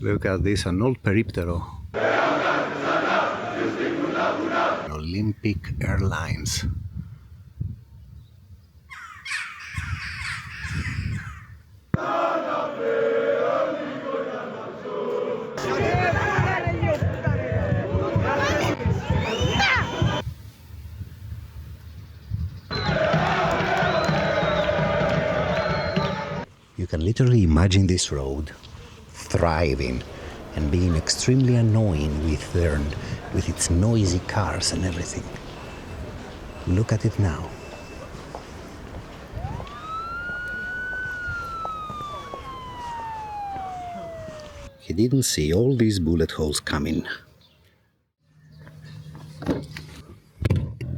Look at this, an old periptero. Olympic Airlines. You can literally imagine this road thriving and being extremely annoying with its noisy cars and everything. Look at it now. He didn't see all these bullet holes coming.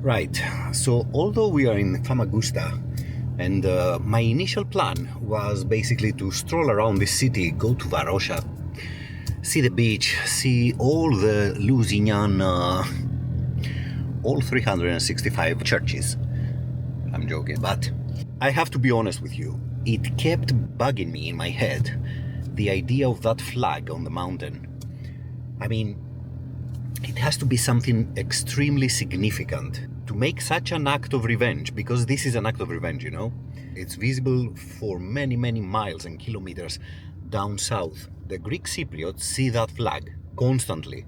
Right, so although we are in Famagusta, and my initial plan was basically to stroll around the city, go to Varosha, see the beach, see all the Lusignan, all 365 churches. I'm joking, but I have to be honest with you. It kept bugging me in my head, the idea of that flag on the mountain. I mean, it has to be something extremely significant to make such an act of revenge, because this is an act of revenge, you know? It's visible for many, many miles and kilometers down south. The Greek Cypriots see that flag constantly,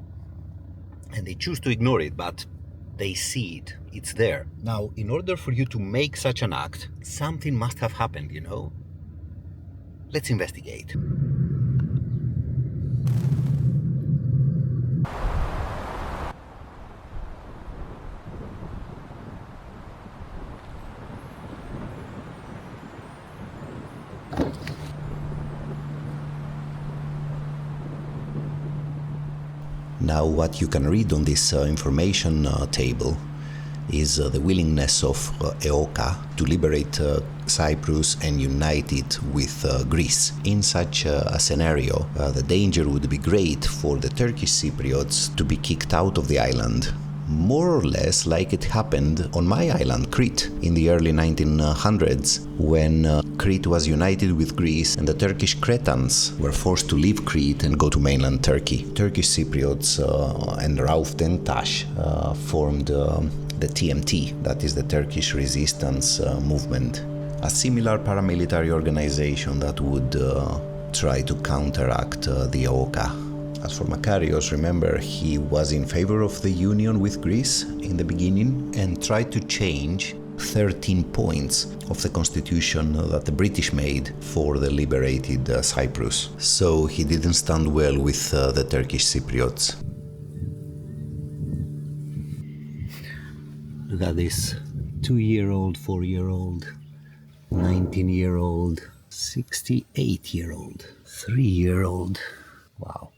and they choose to ignore it, but they see it. It's there. Now, in order for you to make such an act, something must have happened, you know? Let's investigate. Now, what you can read on this information table is the willingness of EOKA to liberate Cyprus and unite it with Greece. In such a scenario, the danger would be great for the Turkish Cypriots to be kicked out of the island, more or less like it happened on my island, Crete, in the early 1900s, when Crete was united with Greece and the Turkish Cretans were forced to leave Crete and go to mainland Turkey. Turkish Cypriots and Rauf Denktash formed the TMT, that is the Turkish Resistance Movement, a similar paramilitary organization that would try to counteract the EOKA. As for Makarios, remember, he was in favor of the union with Greece in the beginning and tried to change 13 points of the constitution that the British made for the liberated Cyprus. So he didn't stand well with the Turkish Cypriots. Look at this 2-year-old, 4-year-old, 19-year-old, 68-year-old, 3-year-old. Wow.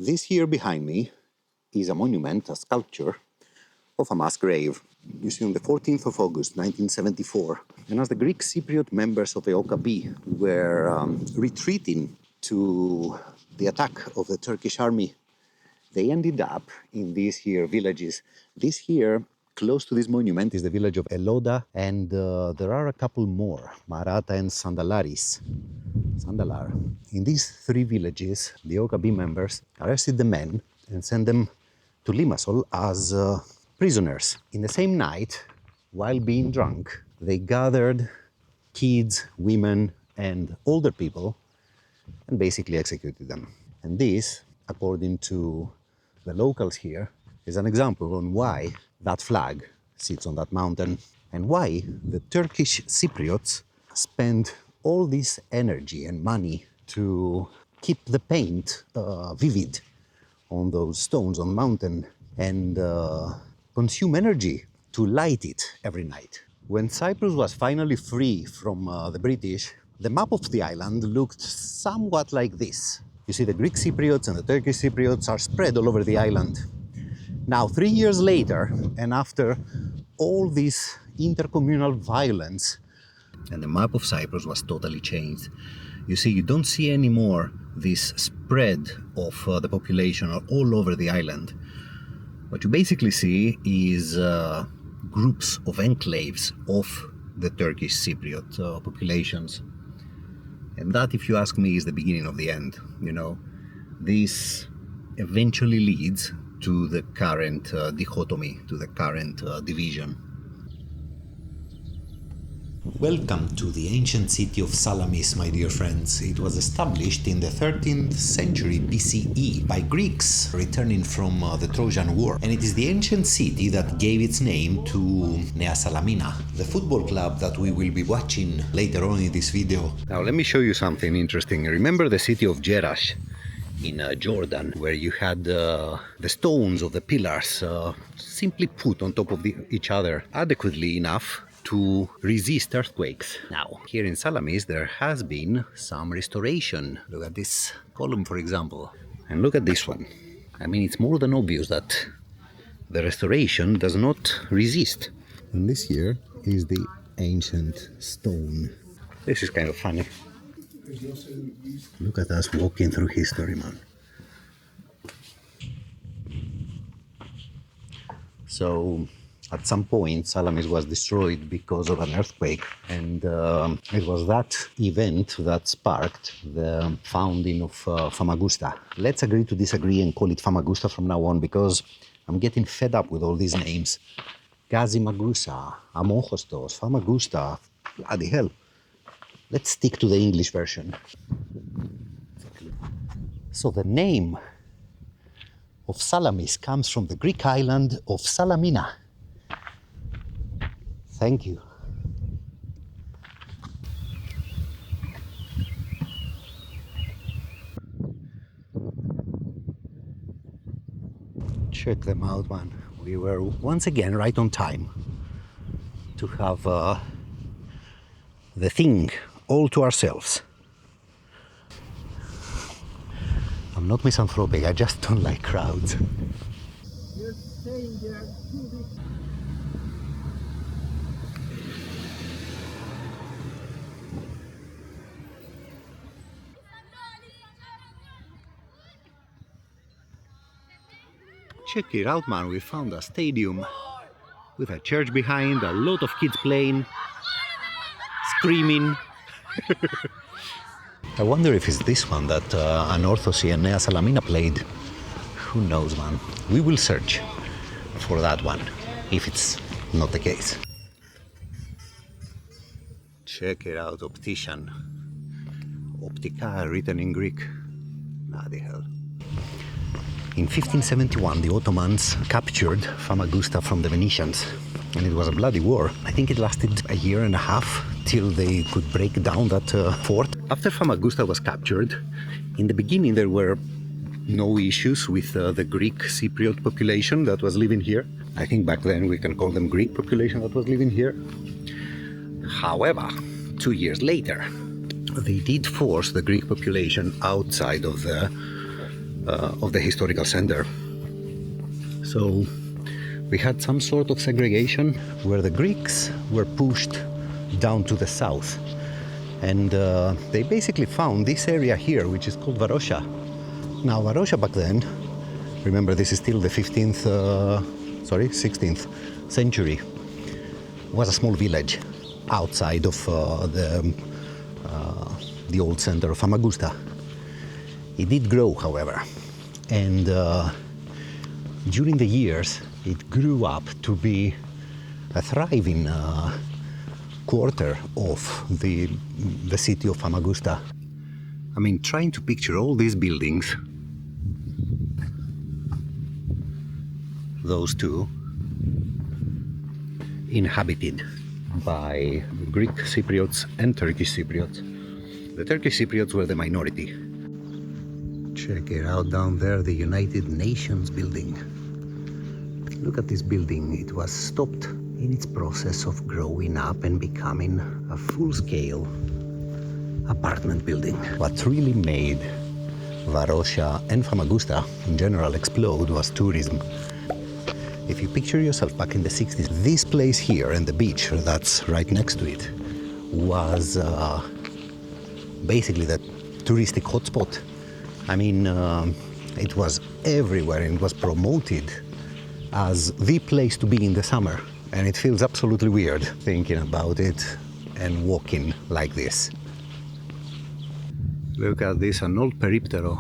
This here behind me is a monument, a sculpture of a mass grave. You see, on the 14th of August, 1974, and as the Greek Cypriot members of EOKA-B were retreating to the attack of the Turkish army, they ended up in these here villages. This here, close to this monument, is the village of Eloda, and there are a couple more, Marata and Sandalar. In these 3 villages, the EOKA-B members arrested the men and sent them to Limassol as prisoners. In the same night, while being drunk, they gathered kids, women, and older people and basically executed them. And this, according to the locals here, is an example on why that flag sits on that mountain and why the Turkish Cypriots spend all this energy and money to keep the paint vivid on those stones on the mountain and consume energy to light it every night. When Cyprus was finally free from the British, the map of the island looked somewhat like this. You see, the Greek Cypriots and the Turkish Cypriots are spread all over the island. Now, 3 years later, and after all this intercommunal violence, and the map of Cyprus was totally changed. You see, you don't see anymore this spread of the population all over the island. What you basically see is groups of enclaves of the Turkish Cypriot populations. And that, if you ask me, is the beginning of the end. You know, this eventually leads to the current dichotomy, to the current division. Welcome to the ancient city of Salamis, my dear friends. It was established in the 13th century BCE by Greeks returning from the Trojan War. And it is the ancient city that gave its name to Nea Salamina, the football club that we will be watching later on in this video. Now let me show you something interesting. Remember the city of Jerash in Jordan, where you had the stones of the pillars simply put on top of each other adequately enough to resist earthquakes. Now, here in Salamis, there has been some restoration. Look at this column, for example. And look at this one. I mean, it's more than obvious that the restoration does not resist. And this here is the ancient stone. This is kind of funny. Look at us walking through history, man. So, at some point, Salamis was destroyed because of an earthquake, and it was that event that sparked the founding of Famagusta. Let's agree to disagree and call it Famagusta from now on, because I'm getting fed up with all these names. Gazimagusa, Amohostos, Famagusta, bloody hell. Let's stick to the English version. So the name of Salamis comes from the Greek island of Salamina. Thank you. Check them out, man. We were once again right on time to have the thing all to ourselves. I'm not misanthropic, I just don't like crowds. You're saying there are 2 weeks. Check it out, man, we found a stadium with a church behind, a lot of kids playing, screaming. I wonder if it's this one that Anorthosis Nea Salamina played. Who knows, man. We will search for that one, if it's not the case. Check it out, optician. Optica written in Greek. Bloody hell. In 1571, the Ottomans captured Famagusta from the Venetians, and it was a bloody war. I think it lasted a year and a half till they could break down that fort. After Famagusta was captured, in the beginning there were no issues with the Greek Cypriot population that was living here. I think back then we can call them Greek population that was living here. However, 2 years later, they did force the Greek population outside of the historical center. So we had some sort of segregation where the Greeks were pushed down to the south, and they basically found this area here, which is called Varosha. Now Varosha back then, remember this is still the 16th century, was a small village outside of the old center of Famagusta. It did grow, however, and during the years it grew up to be a thriving quarter of the city of Famagusta. I mean, trying to picture all these buildings, those two, inhabited by Greek Cypriots and Turkish Cypriots. The Turkish Cypriots were the minority. Check it out down there, the United Nations building. Look at this building. It was stopped in its process of growing up and becoming a full-scale apartment building. What really made Varosha and Famagusta in general explode was tourism. If you picture yourself back in the 60s, this place here and the beach that's right next to it was basically the touristic hotspot. I mean, it was everywhere and it was promoted as the place to be in the summer. And it feels absolutely weird thinking about it and walking like this. Look at this, an old periptero.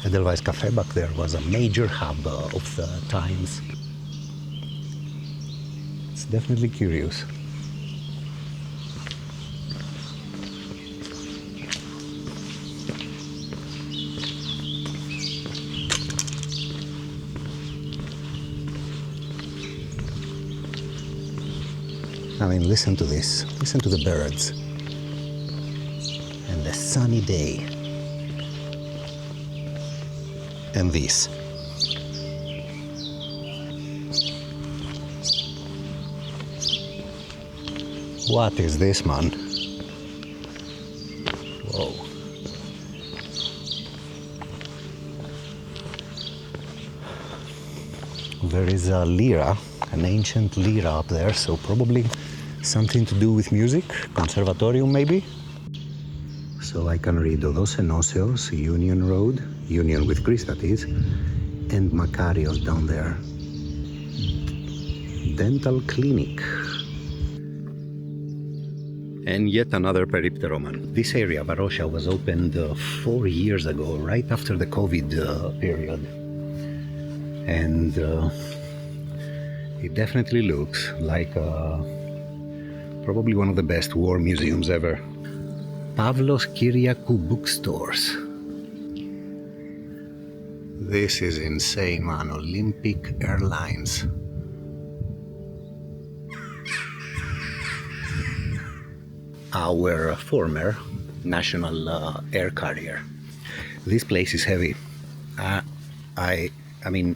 Edelweiss Cafe back there was a major hub of the times. It's definitely curious. I mean, listen to this. Listen to the birds. And the sunny day. And this. What is this, man? Whoa. There is a lyra, an ancient lyra up there, so probably something to do with music, conservatorium maybe? So I can read Odos Enosios, Union Road, Union with Greece that is, and Makarios down there. Dental clinic. And yet another peripteroman. This area, Varosha, was opened 4 years ago, right after the COVID period. And it definitely looks like probably one of the best war museums ever. Pavlos Kyriakou bookstores. This is insane, man. Olympic Airlines. Our former national air carrier. This place is heavy. I mean,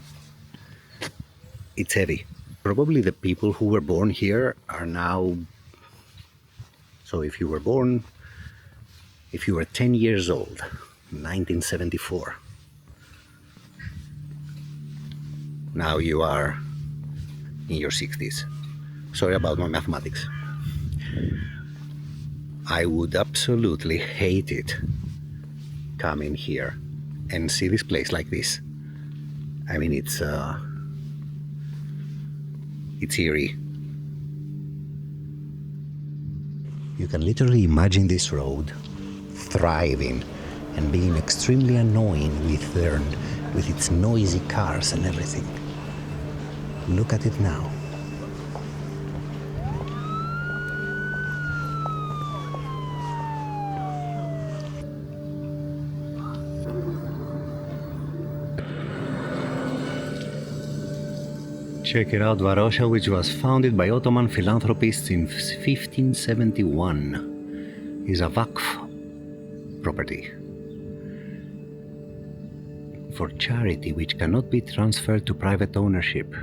it's heavy. Probably the people who were born here are now... So if you were 10 years old, 1974, now you are in your 60s. Sorry about my mathematics. I would absolutely hate it coming here and see this place like this. I mean, it's eerie. You can literally imagine this road thriving and being extremely annoying with its noisy cars and everything. Look at it now. Check it out, Varosha, which was founded by Ottoman philanthropists in 1571, is a Vakf property for charity which cannot be transferred to private ownership.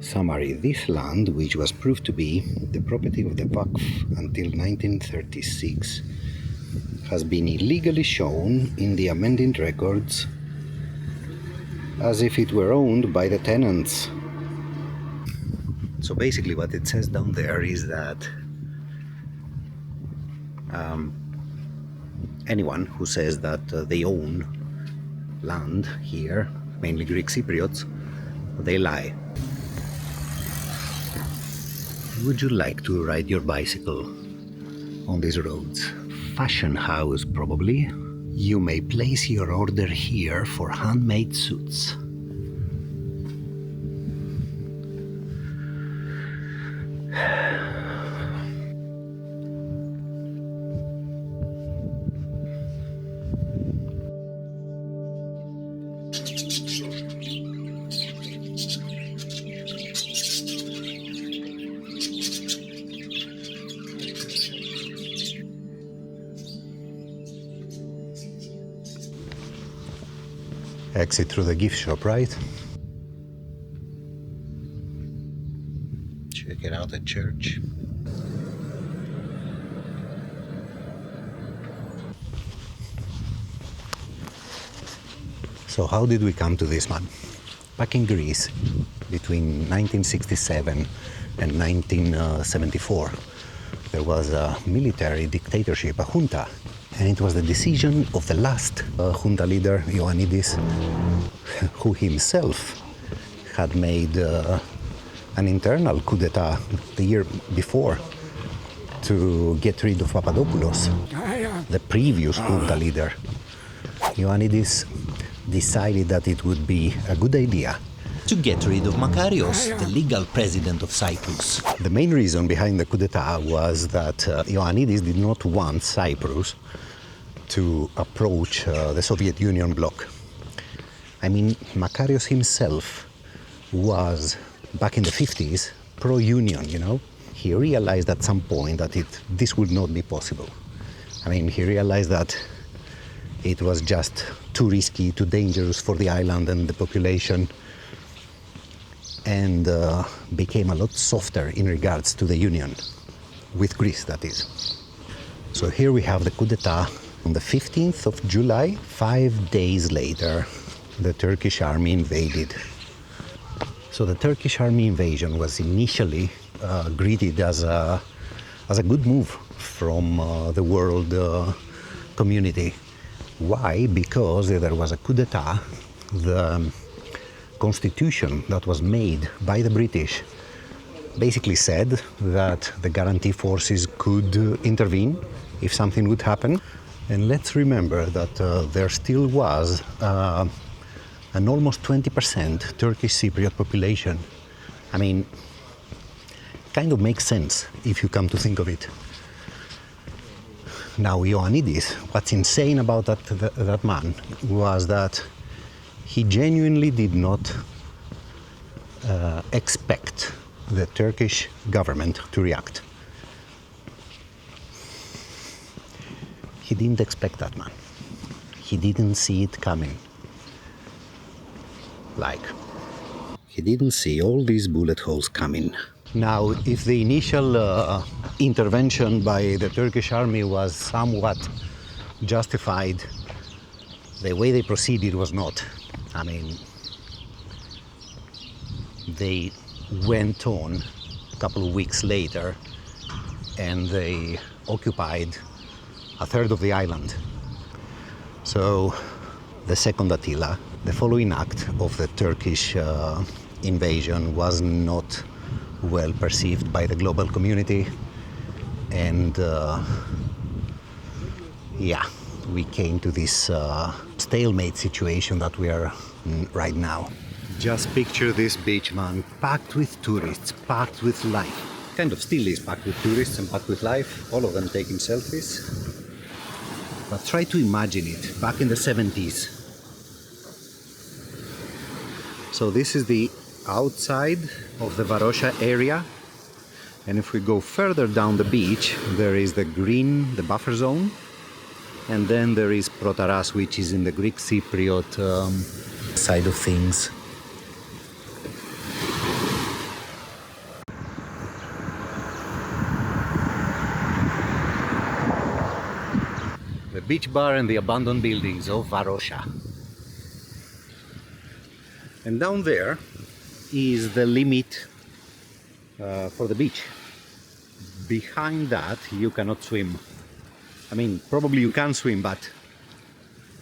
Summary: this land, which was proved to be the property of the Vakf until 1936, has been illegally shown in the amending records as if it were owned by the tenants. So basically what it says down there is that anyone who says that they own land here, mainly Greek Cypriots, they lie. Would you like to ride your bicycle on these roads? Fashion house, probably. You may place your order here for handmade suits. Exit through the gift shop, right? Check it out at church. So how did we come to this, man? Back in Greece, between 1967 and 1974, there was a military dictatorship, a junta, and it was the decision of the last junta leader, Ioannidis, who himself had made an internal coup d'etat the year before to get rid of Papadopoulos, the previous junta leader. Ioannidis decided that it would be a good idea to get rid of Makarios, the legal president of Cyprus. The main reason behind the coup d'etat was that Ioannidis did not want Cyprus to approach the Soviet Union bloc. I mean, Makarios himself was, back in the 50s, pro-union, you know? He realized at some point that this would not be possible. I mean, he realized that it was just too risky, too dangerous for the island and the population, and became a lot softer in regards to the union, with Greece, that is. So here we have the coup d'etat on the 15th of July. 5 days later, the Turkish army invaded. So the Turkish army invasion was initially greeted as a good move from the world community. Why? Because there was a coup d'etat. The constitution that was made by the British basically said that the guarantee forces could intervene if something would happen. And let's remember that there still was an almost 20% Turkish Cypriot population. I mean, kind of makes sense if you come to think of it. Now, Ioannidis, what's insane about that man was that he genuinely did not expect the Turkish government to react. He didn't expect that, man. He didn't see it coming. Like, he didn't see all these bullet holes coming. Now, if the initial intervention by the Turkish army was somewhat justified, the way they proceeded was not. I mean, they went on a couple of weeks later and they occupied a third of the island. So the second Attila, the following act of the Turkish invasion, was not well perceived by the global community, and we came to this stalemate situation that we are in right now. Just picture this beach, man, packed with tourists, packed with life. Kind of still is packed with tourists and packed with life, all of them taking selfies. But try to imagine it, back in the 70s. So this is the outside of the Varosha area. And if we go further down the beach, there is the green, the buffer zone. And then there is Protaras, which is in the Greek Cypriot side of things. The beach bar and the abandoned buildings of Varosha. And down there is the limit for the beach. Behind that you cannot swim. I mean, probably you can swim, but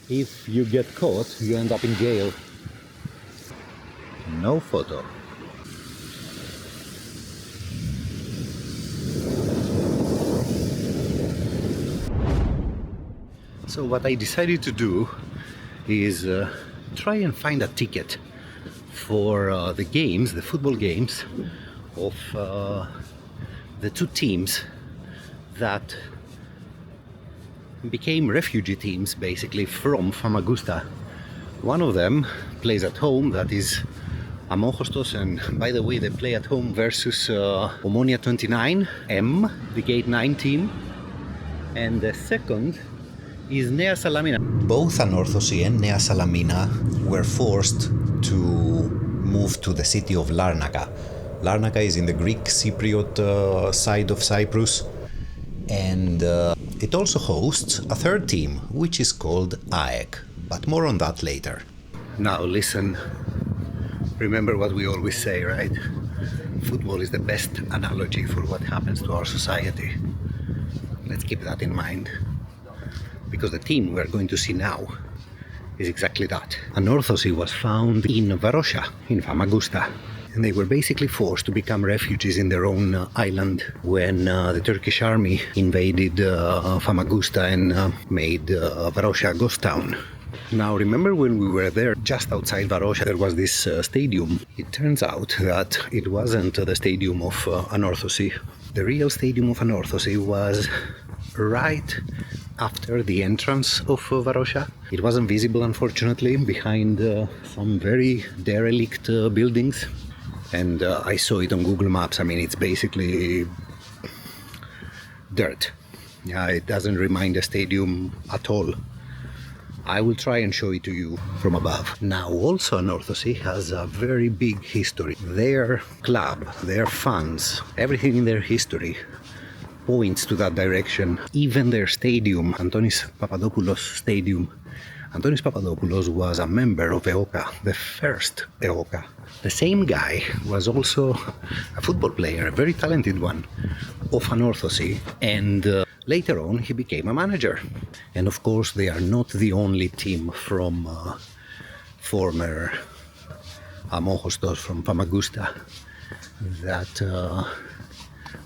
if you get caught, you end up in jail. No photo. So what I decided to do is try and find a ticket for the games, the football games of the two teams that became refugee teams basically from Famagusta. One of them plays at home, that is Anorthosis, and by the way they play at home versus Omonia 29, M, the Gate 19, and the second is Nea Salamina. Both Anorthosis and Nea Salamina were forced to move to the city of Larnaca. Larnaca is in the Greek Cypriot side of Cyprus, and it also hosts a third team, which is called AEL, but more on that later. Now listen, remember what we always say, right? Football is the best analogy for what happens to our society. Let's keep that in mind, because the team we're going to see now is exactly that. Anorthosis was found in Varosha, in Famagusta. And they were basically forced to become refugees in their own island when the Turkish army invaded Famagusta and made Varosha Ghost town. Now remember when we were there just outside Varosha there was this stadium. It turns out that it wasn't the stadium of Anorthosis. The real stadium of Anorthosis was right after the entrance of Varosha. It wasn't visible unfortunately behind some very derelict buildings, and I saw it on Google Maps. I mean, it's basically dirt. Yeah, it doesn't remind a stadium at all. I will try and show it to you from above. Now also Anorthosis has a very big history. Their club, their fans, everything in their history points to that direction. Even their stadium, Antonis Papadopoulos Stadium. Antonis Papadopoulos was a member of EOKA, the first EOKA. The same guy was also a football player, a very talented one, of Anorthosis, and later on he became a manager. And of course they are not the only team from former Amohostos from Famagusta that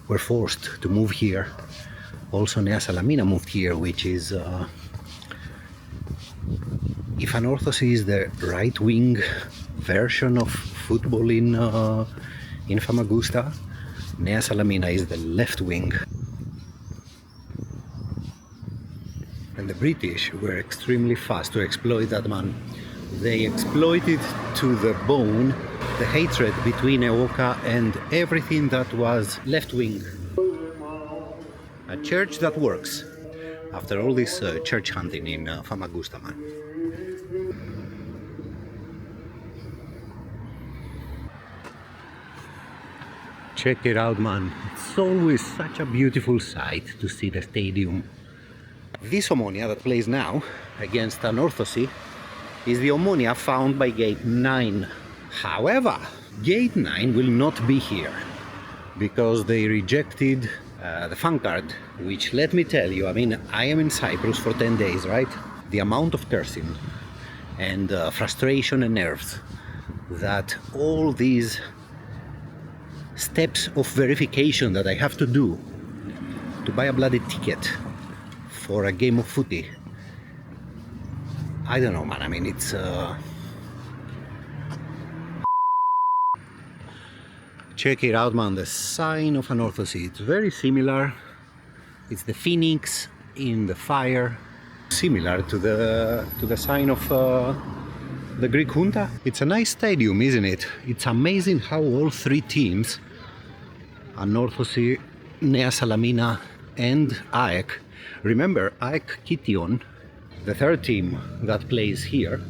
were forced to move here. Also Nea Salamina moved here, which is if Anorthosis is the right-wing version of football in Famagusta, Nea Salamina is the left wing. And the British were extremely fast to exploit that man. They exploited to the bone the hatred between EOKA and everything that was left-wing. A church that works. After all this church hunting in Famagusta, man. Check it out, man. It's always such a beautiful sight to see the stadium. This Omonia that plays now against Anorthosis is the Omonia found by Gate 9. However, Gate 9 will not be here because they rejected the fan card, which, let me tell you, I mean, I am in Cyprus for 10 days, right? The amount of cursing and frustration and nerves that all these steps of verification that I have to do to buy a bloody ticket for a game of footy. I don't know, man. I mean, it's check it out, man. The sign of Anorthosis. It's very similar. It's the phoenix in the fire, similar to the sign of the Greek junta. It's a nice stadium, isn't it? It's amazing how all three teams, Anorthosis, Nea Salamina, and AEK. Remember, AEK Kition, the third team that plays here,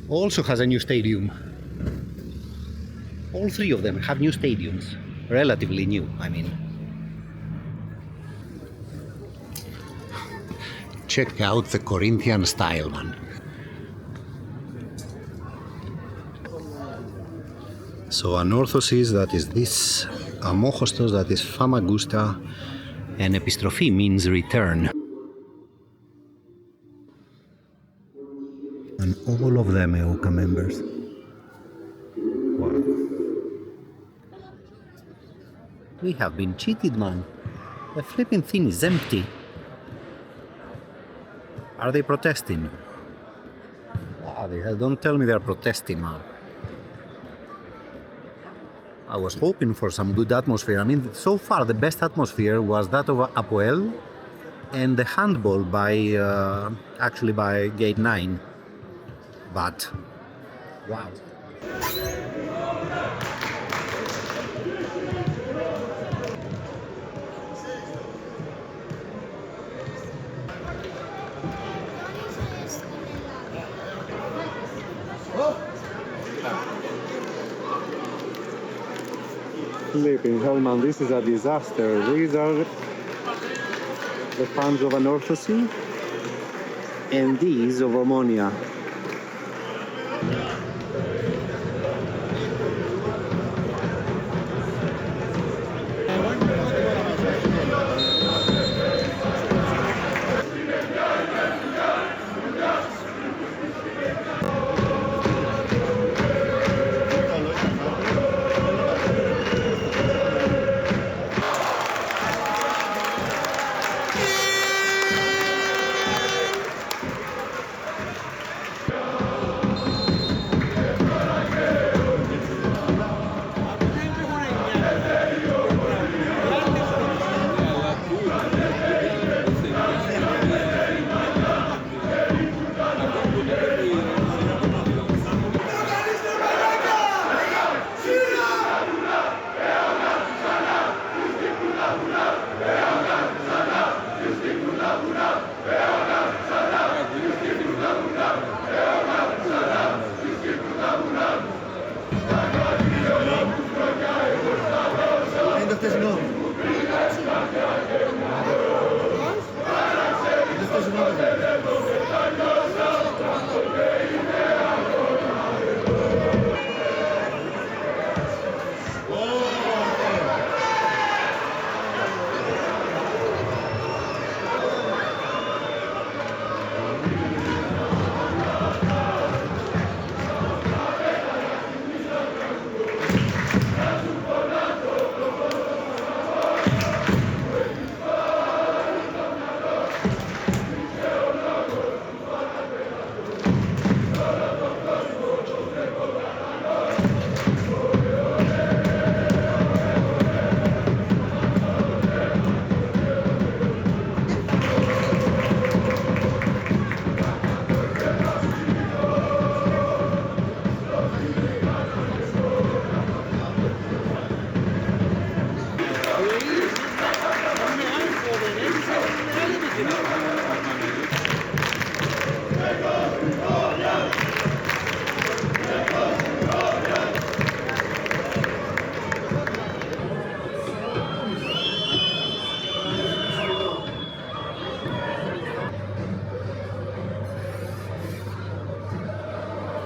also has a new stadium. All three of them have new stadiums, relatively new, I mean. Check out the Corinthian style, man. So Anorthosis, that is this, Amohostos, that is Famagusta, and Epistrophi means return. And all of them EOKA members. Wow. We have been cheated, man. The flipping thing is empty. Are they protesting? Ah, don't tell me they're protesting, man. I was hoping for some good atmosphere. I mean, so far the best atmosphere was that of APOEL and the handball by, actually by Gate 9. But, wow. Flipping hell, man, this is a disaster. These are the fans of Anorthosis and these of Omonia. το χτεσινό. Το χτεσινό το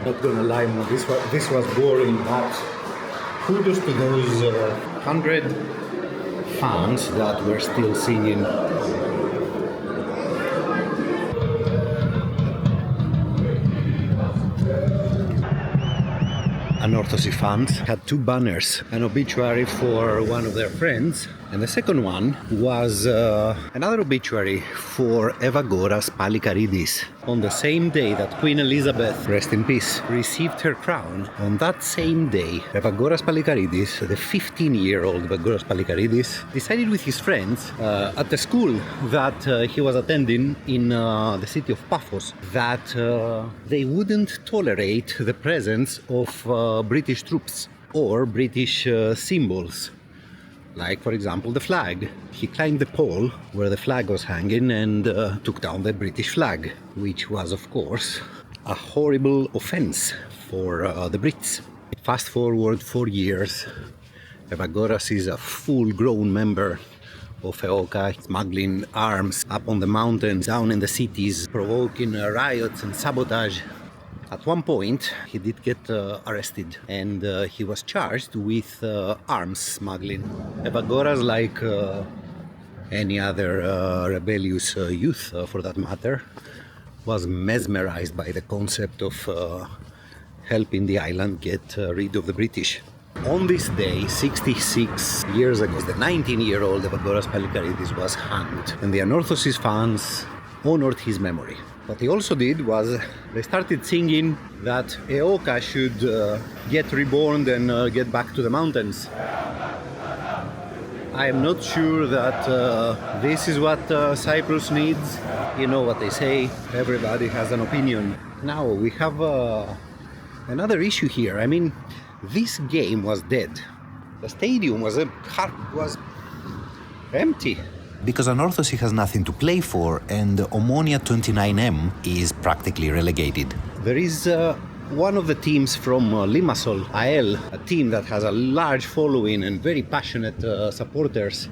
Not gonna lie, no, this was boring, but kudos to those 100 fans that were still singing. Anorthosis fans had two banners, an obituary for one of their friends, and the second one was another obituary for Evagoras Palikaridis. On the same day that Queen Elizabeth, rest in peace, received her crown, on that same day, Evagoras Palikaridis, the 15-year-old Evagoras Palikaridis, decided with his friends at the school that he was attending in the city of Paphos that they wouldn't tolerate the presence of British troops or British symbols. Like, for example, the flag. He climbed the pole where the flag was hanging and took down the British flag, which was, of course, a horrible offense for the Brits. Fast forward 4 years, Evagoras is a full-grown member of EOKA, smuggling arms up on the mountains, down in the cities, provoking riots and sabotage. At one point, he did get arrested and he was charged with arms smuggling. Evagoras, like any other rebellious youth for that matter, was mesmerized by the concept of helping the island get rid of the British. On this day, 66 years ago, the 19-year-old Evagoras Palikaridis was hanged, and the Anorthosis fans honored his memory. What they also did was they started singing that EOKA should get reborn and get back to the mountains. I am not sure that this is what Cyprus needs. You know what they say, everybody has an opinion. Now we have another issue here. I mean, this game was dead. The stadium was empty. Because Anorthosis has nothing to play for and Omonia 29M is practically relegated. There is one of the teams from Limassol, AEL, a team that has a large following and very passionate supporters.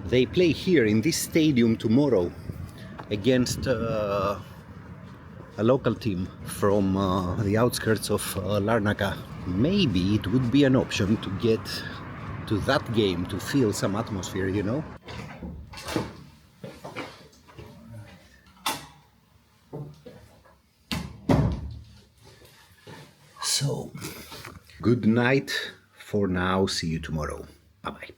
They play here in this stadium tomorrow against a local team from the outskirts of Larnaca. Maybe it would be an option to get to that game to feel some atmosphere, you know? So, good night for now, see you tomorrow. Bye-bye.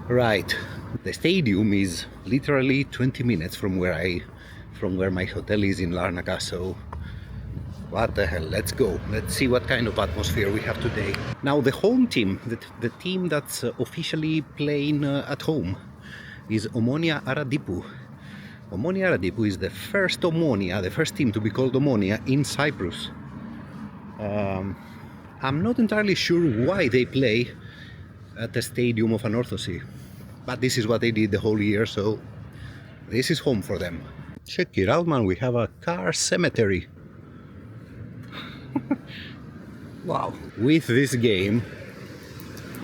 Right, the stadium is literally 20 minutes from where my hotel is in Larnaca, so what the hell, let's go. Let's see what kind of atmosphere we have today. Now the home team, the team that's officially playing at home is Omonia Aradipou. Omonia Aradipou is the first Omonia, the first team to be called Omonia in Cyprus. I'm not entirely sure why they play at the stadium of Anorthosis, but this is what they did the whole year, so this is home for them. Check it out, man, we have a car cemetery. Wow. With this game,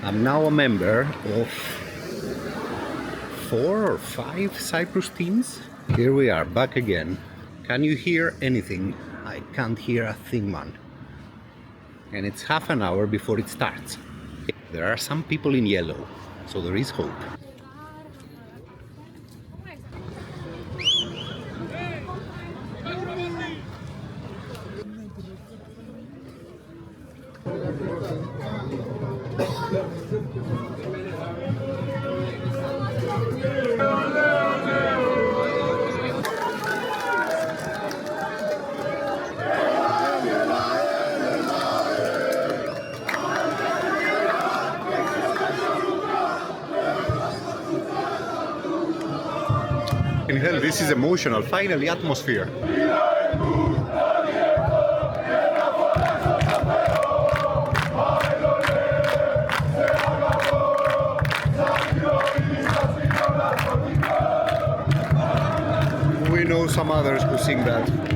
I'm now a member of 4 or 5 Cyprus teams. Here we are, back again. Can you hear anything? I can't hear a thing, man. And it's half an hour before it starts. There are some people in yellow, so there is hope. In hell, this is emotional, finally atmosphere. We know some others who sing that.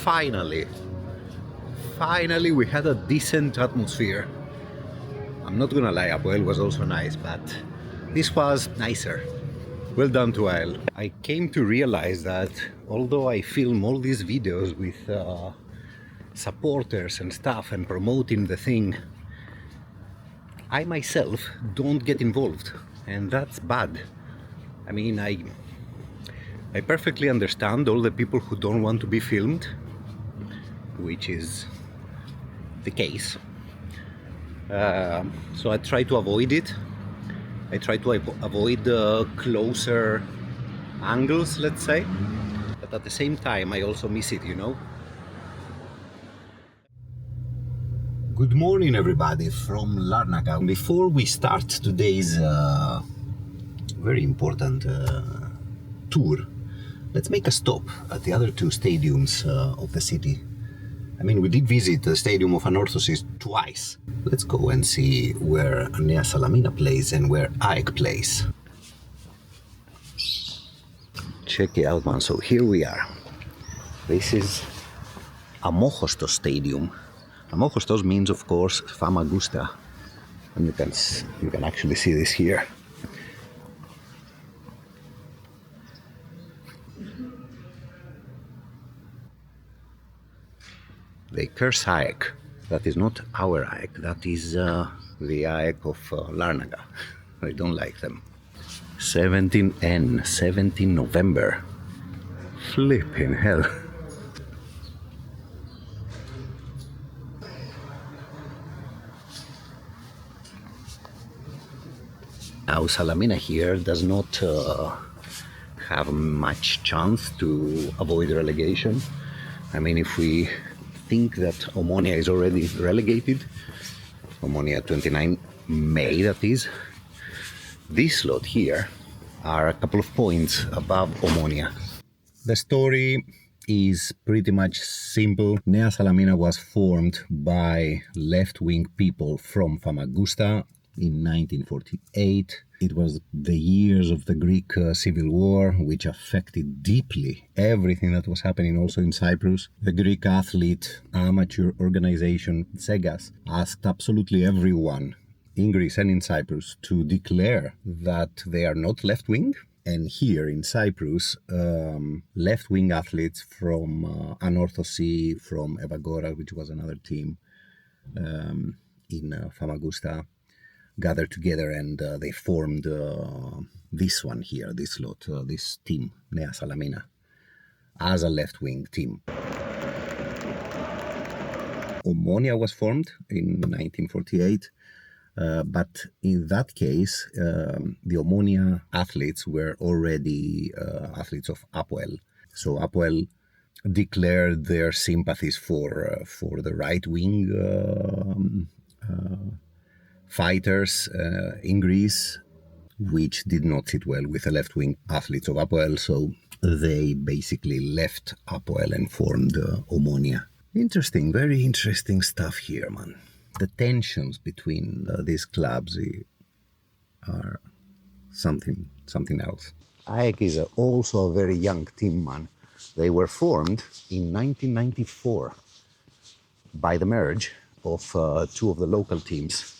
Finally we had a decent atmosphere. I'm not gonna lie, AEL was also nice, but this was nicer. Well done to AEL. I came to realize that although I film all these videos with supporters and stuff and promoting the thing, I myself don't get involved, and that's bad. I mean, I perfectly understand all the people who don't want to be filmed, which is the case. So I try to avoid it. I try to avoid the closer angles, let's say. But at the same time, I also miss it, you know? Good morning, everybody, from Larnaca. Before we start today's very important tour, let's make a stop at the other two stadiums of the city. I mean, we did visit the stadium of Anorthosis twice. Let's go and see where Nea Salamina plays and where AEK plays. Check it out, man. So here we are. This is Amochostos Stadium. Amochostos means, of course, Famagusta. And you can actually see this here. They curse AEK. That is not our AEK, that is the AEK of Larnaca. I don't like them. 17 November. Flipping hell. Now Salamina here does not have much chance to avoid relegation. I mean, if we think that Omonia is already relegated, Omonia 29 May that is, this lot here are a couple of points above Omonia. The story is pretty much simple. Nea Salamina was formed by left-wing people from Famagusta in 1948. It was the years of the Greek civil war, which affected deeply everything that was happening also in Cyprus. The Greek athlete amateur organization Tsegas asked absolutely everyone in Greece and in Cyprus to declare that they are not left-wing. And here in Cyprus, left-wing athletes from Anorthosis, from Evagora, which was another team in Famagusta, gathered together and they formed this one here, this lot, this team, Nea Salamina, as a left-wing team. Omonia was formed in 1948, but in that case, the Omonia athletes were already athletes of APOEL. So APOEL declared their sympathies for the right-wing fighters in Greece, which did not sit well with the left-wing athletes of APOEL, so they basically left APOEL and formed Omonia. Interesting, very interesting stuff here, man. The tensions between these clubs are something else. AEK is also a very young team, man. They were formed in 1994 by the merge of two of the local teams.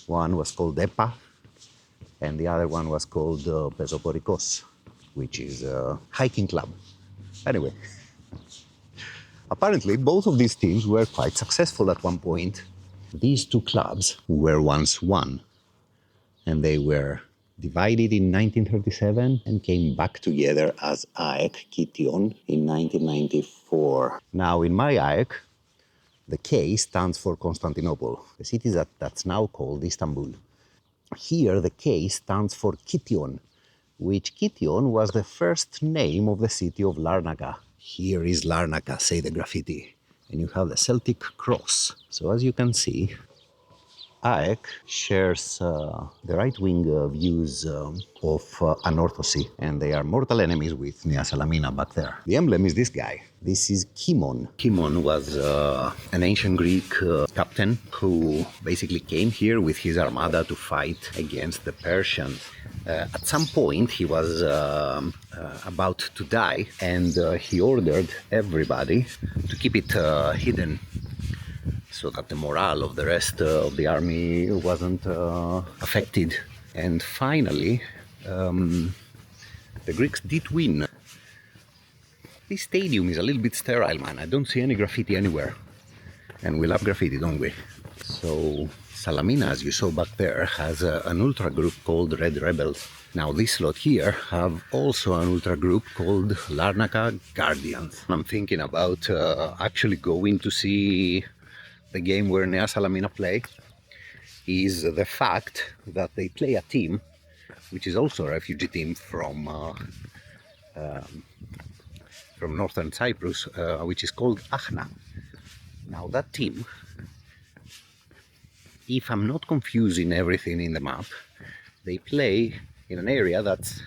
One was called EPA, and the other one was called Pesoporikos, which is a hiking club. Anyway, apparently both of these teams were quite successful at one point. These two clubs were once one, and they were divided in 1937 and came back together as AEK Kition in 1994. Now in my AEK, the K stands for Constantinople, the city that's now called Istanbul. Here the K stands for Kition, which Kition was the first name of the city of Larnaca. Here is Larnaca, say the graffiti. And you have the Celtic cross. So as you can see, AEK shares the right-wing views of Anorthosis, and they are mortal enemies with Nea Salamina back there. The emblem is this guy. This is Kimon. Kimon was an ancient Greek captain who basically came here with his armada to fight against the Persians. At some point, he was about to die, and he ordered everybody to keep it hidden, so that the morale of the rest of the army wasn't affected. And finally, the Greeks did win. This stadium is a little bit sterile, man. I don't see any graffiti anywhere. And we love graffiti, don't we? So Salamina, as you saw back there, has an ultra group called Red Rebels. Now this slot here have also an ultra group called Larnaca Guardians. I'm thinking about actually going to see the game where Nea Salamina play. Is the fact that they play a team which is also a refugee team from northern Cyprus, which is called Achna. Now that team, if I'm not confusing everything in the map, they play in an area that's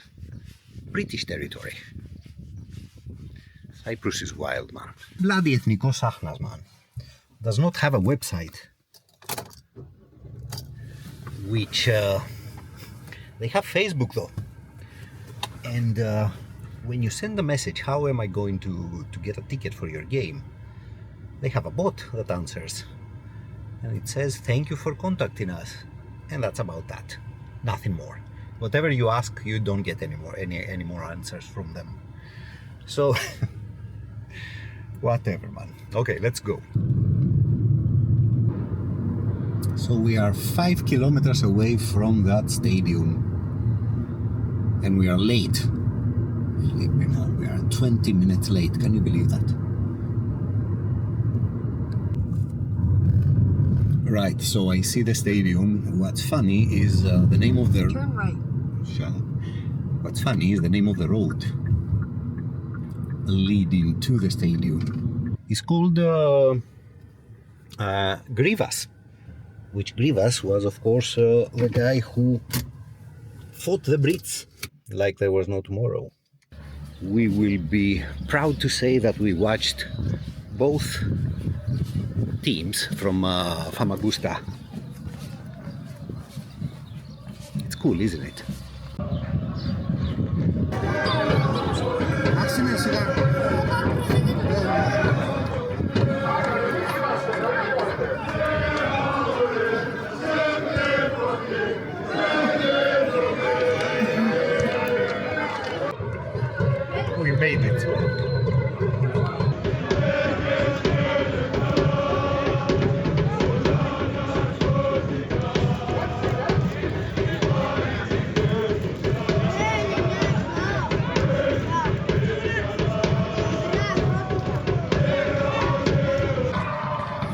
British territory. Cyprus is wild, man. Bloody Ethnikos Achnas, man. Does not have a website, which they have Facebook though. And when you send a message, how am I going to get a ticket for your game? They have a bot that answers, and it says thank you for contacting us, and that's about that. Nothing more. Whatever you ask, you don't get any more answers from them. So whatever, man. Okay, let's go. So we are 5 kilometers away from that stadium, and we are late. We are 20 minutes late. Can you believe that? Right, so I see the stadium. What's funny is the name of the... Turn right. Shut up. What's funny is the name of the road leading to the stadium. It's called Grivas. Which Grivas was, of course, the guy who fought the Brits like there was no tomorrow. We will be proud to say that we watched both teams from Famagusta. It's cool, isn't it? We made it.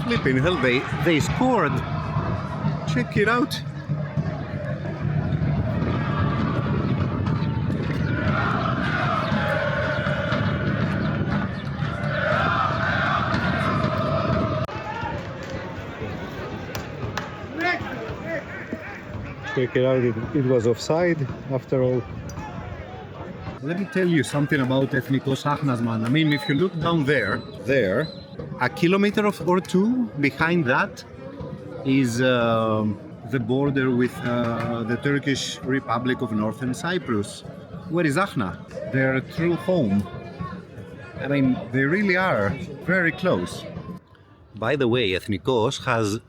Flipping hell, they scored. Check it out. Check it out, it was offside after all. Let me tell you something about Ethnikos Achnas, man. I mean, if you look down there, a kilometer or two behind that is the border with the Turkish Republic of Northern Cyprus. Where is Achna? Their true home. I mean, they really are very close. By the way, Ethnikos has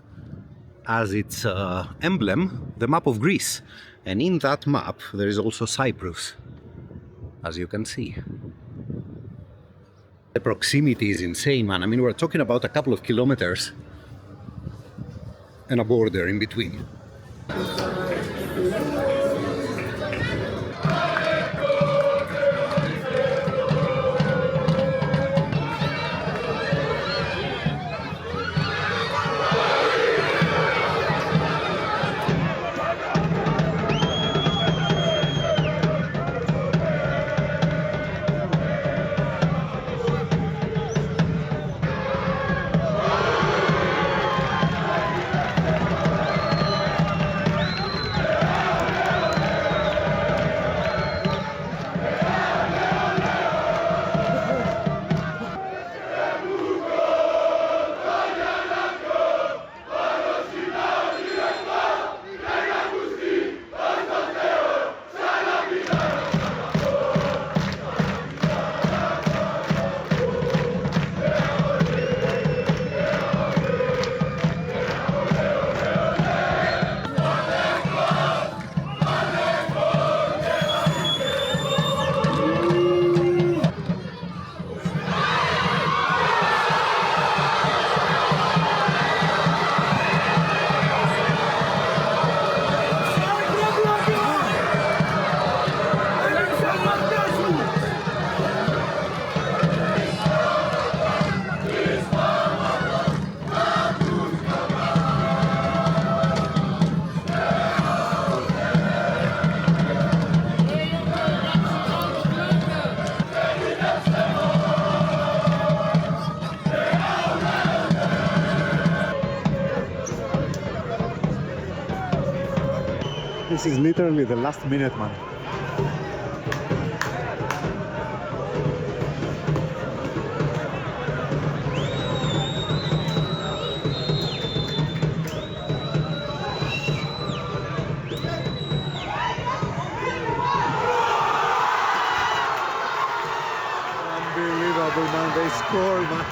as its emblem the map of Greece, and in that map there is also Cyprus, as you can see. The proximity is insane, man. I mean, we're talking about a couple of kilometers and a border in between. This is literally the last minute, man. Unbelievable, man. They scored, man.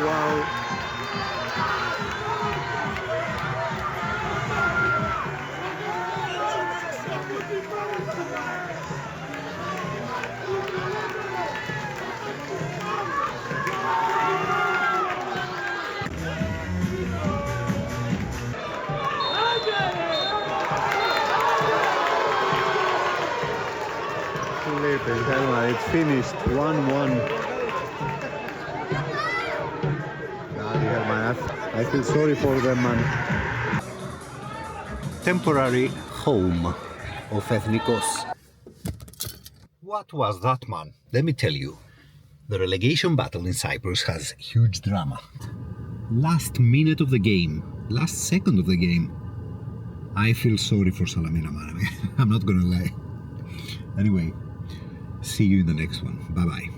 Wow. Flipping hell, man. It's finished 1-1. Bloody hell, man. I feel sorry for them, man. Temporary home of Ethnikos. What was that, man? Let me tell you. The relegation battle in Cyprus has huge drama. Last minute of the game, last second of the game. I feel sorry for Salamina, man. I'm not gonna lie. Anyway, see you in the next one. Bye-bye.